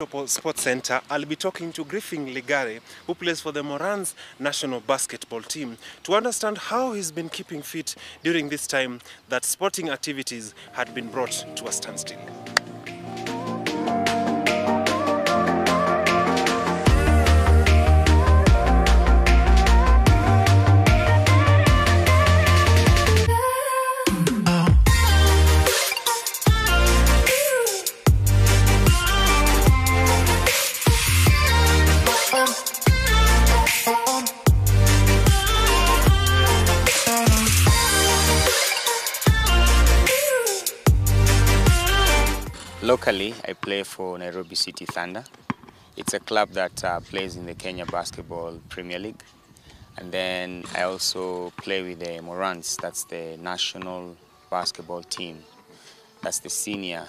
Metropol Sports Center, I'll be talking to Griffin Ligare, who plays for the Moran's national basketball team, to understand how he's been keeping fit during this time that sporting activities had been brought to a standstill. Locally, I play for Nairobi City Thunder. It's a club that plays in the Kenya Basketball Premier League. And then I also play with the Morans, that's the national basketball team. That's the senior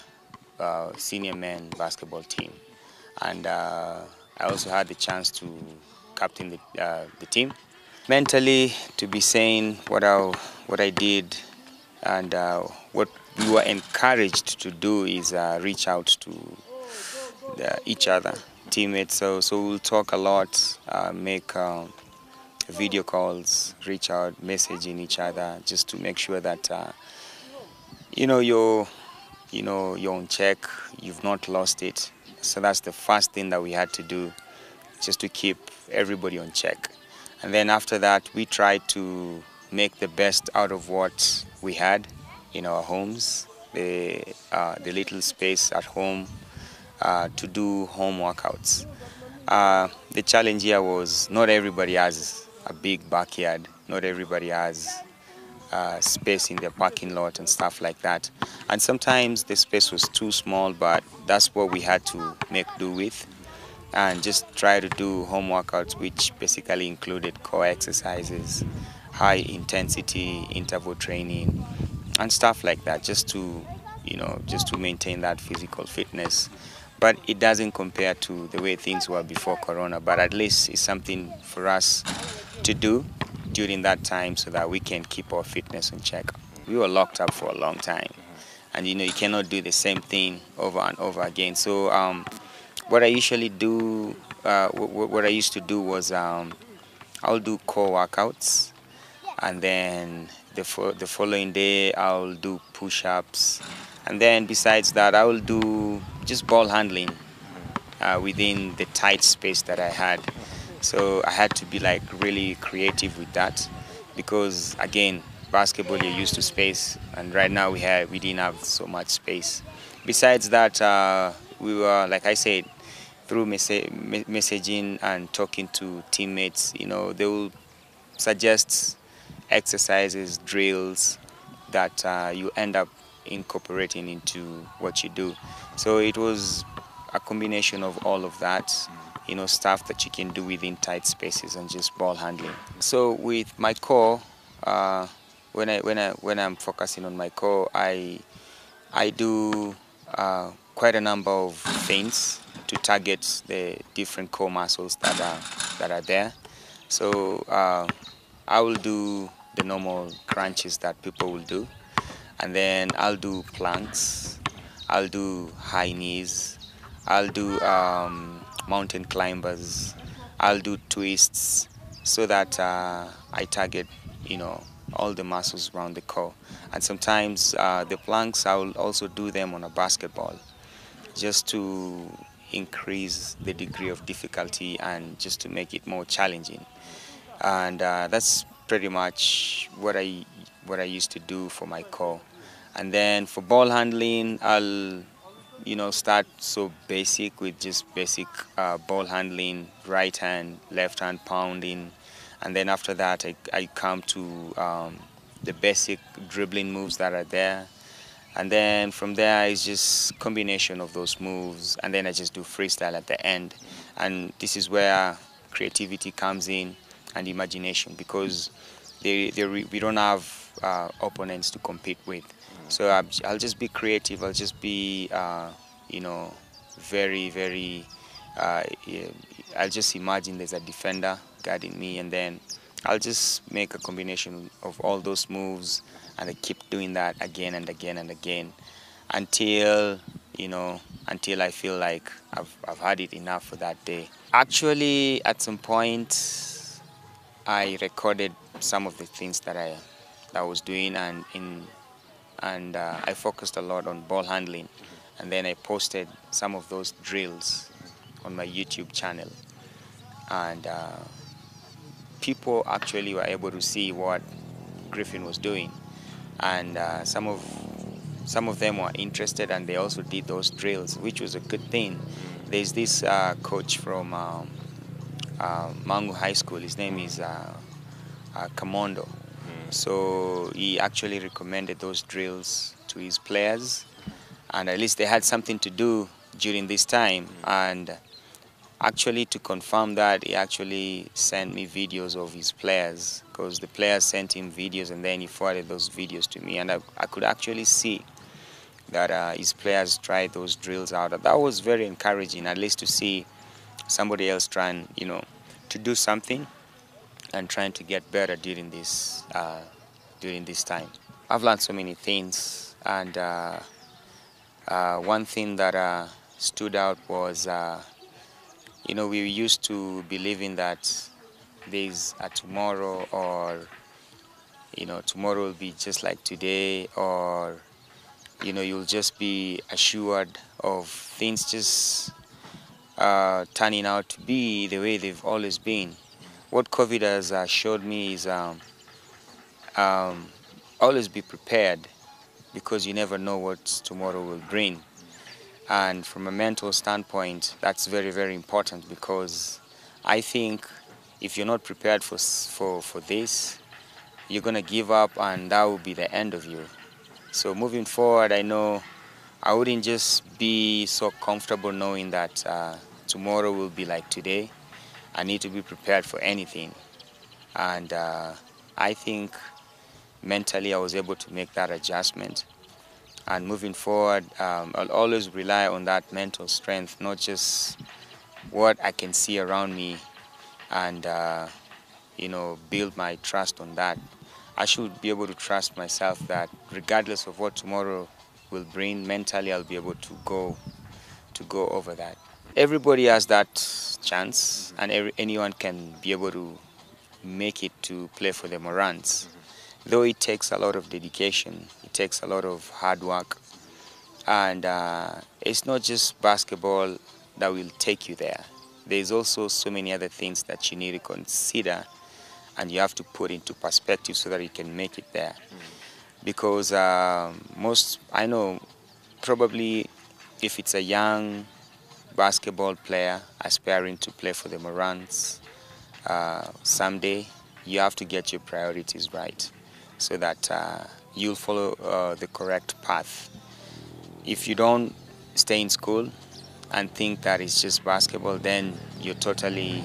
men basketball team. And I also had the chance to captain the team. Mentally, to be saying what I did and what we were encouraged to do is reach out to each other, teammates. So we'll talk a lot, make video calls, reach out, messaging each other, just to make sure that you're on check, you've not lost it. So that's the first thing that we had to do, just to keep everybody on check. And then after that, we tried to make the best out of what we had in our homes, the little space at home, to do home workouts. The challenge here was not everybody has a big backyard, not everybody has space in their parking lot and stuff like that. And sometimes the space was too small, but that's what we had to make do with, and just try to do home workouts, which basically included core exercises, high intensity interval training, and stuff like that, just to maintain that physical fitness. But it doesn't compare to the way things were before Corona, but at least it's something for us to do during that time so that we can keep our fitness in check. We were locked up for a long time, and you cannot do the same thing over and over again. So what I usually do, what I used to do was I'll do core workouts, and then the following day I'll do push-ups, and then besides that I will do just ball handling within the tight space that I had. So I had to be like really creative with that, because again, basketball, you're used to space, and right now we didn't have so much space. Besides that, we were, like I said, through messaging and talking to teammates, they will suggest exercises, drills that you end up incorporating into what you do. So it was a combination of all of that, stuff that you can do within tight spaces and just ball handling. So with my core, when I'm focusing on my core, I do quite a number of feints to target the different core muscles that are there. So I will do the normal crunches that people will do, and then I'll do planks, I'll do high knees, I'll do mountain climbers, I'll do twists, so that I target all the muscles around the core. And sometimes the planks, I will also do them on a basketball, just to increase the degree of difficulty and just to make it more challenging. And that's pretty much what I used to do for my core. And then for ball handling, I'll start so basic with just basic ball handling, right hand, left hand pounding, and then after that I come to the basic dribbling moves that are there. And then from there it's just combination of those moves, and then I just do freestyle at the end. And this is where creativity comes in and imagination, because we don't have opponents to compete with. So I'll just be creative. I'll just be very I'll just imagine there's a defender guarding me, and then I'll just make a combination of all those moves, and I keep doing that again and again and again until until I feel like I've had it enough for that day. Actually, at some point, I recorded some of the things that I was doing, and I focused a lot on ball handling, and then I posted some of those drills on my YouTube channel, and people actually were able to see what Griffin was doing, and some of them were interested, and they also did those drills, which was a good thing. There's this coach from Mangu High School. His name is Kamondo. So he actually recommended those drills to his players, and at least they had something to do during this time. And actually, to confirm that, he actually sent me videos of his players, because the players sent him videos, and then he forwarded those videos to me, and I could actually see that his players tried those drills out. That was very encouraging, at least to see somebody else trying, to do something and trying to get better during this time. I've learned so many things, and one thing that stood out was, we used to believing that there's a tomorrow, or tomorrow will be just like today, or you'll just be assured of things just turning out to be the way they've always been. What COVID has showed me is always be prepared, because you never know what tomorrow will bring. And from a mental standpoint, that's very, very important, because I think if you're not prepared for this, you're going to give up, and that will be the end of you. So moving forward, I know I wouldn't just be so comfortable knowing that tomorrow will be like today. I need to be prepared for anything. And I think mentally I was able to make that adjustment. And moving forward, I'll always rely on that mental strength, not just what I can see around me, and build my trust on that. I should be able to trust myself that regardless of what tomorrow will bring, mentally I'll be able to go over that. Everybody has that chance, and anyone can be able to make it to play for the Morans. Though it takes a lot of dedication, it takes a lot of hard work, and it's not just basketball that will take you there. There's also so many other things that you need to consider, and you have to put into perspective so that you can make it there. Because I know probably if it's a young basketball player aspiring to play for the Morans someday, you have to get your priorities right, so that you'll follow the correct path. If you don't stay in school and think that it's just basketball, then you're totally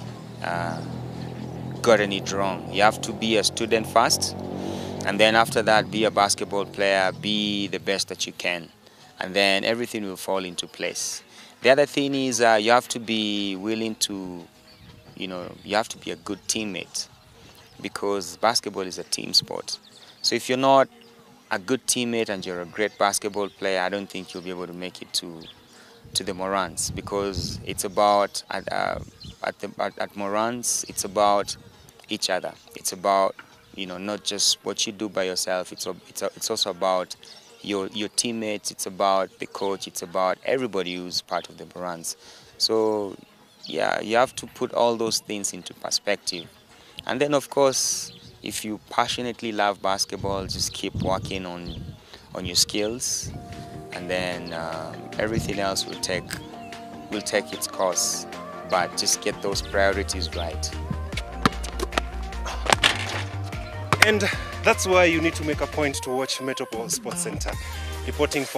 gotten it wrong. You have to be a student first, and then after that, be a basketball player, be the best that you can, and then everything will fall into place. The other thing is you have to be willing to, you have to be a good teammate, because basketball is a team sport. So if you're not a good teammate and you're a great basketball player, I don't think you'll be able to make it to the Morans, because it's about, at Morans, it's about each other. It's about, not just what you do by yourself. It's also about your teammates. It's about the coach. It's about everybody who's part of the Morans. So yeah, you have to put all those things into perspective. And then, of course, if you passionately love basketball, just keep working on your skills, and then everything else will take its course. But just get those priorities right. And that's why you need to make a point to watch Metropol Sports Center. Reporting for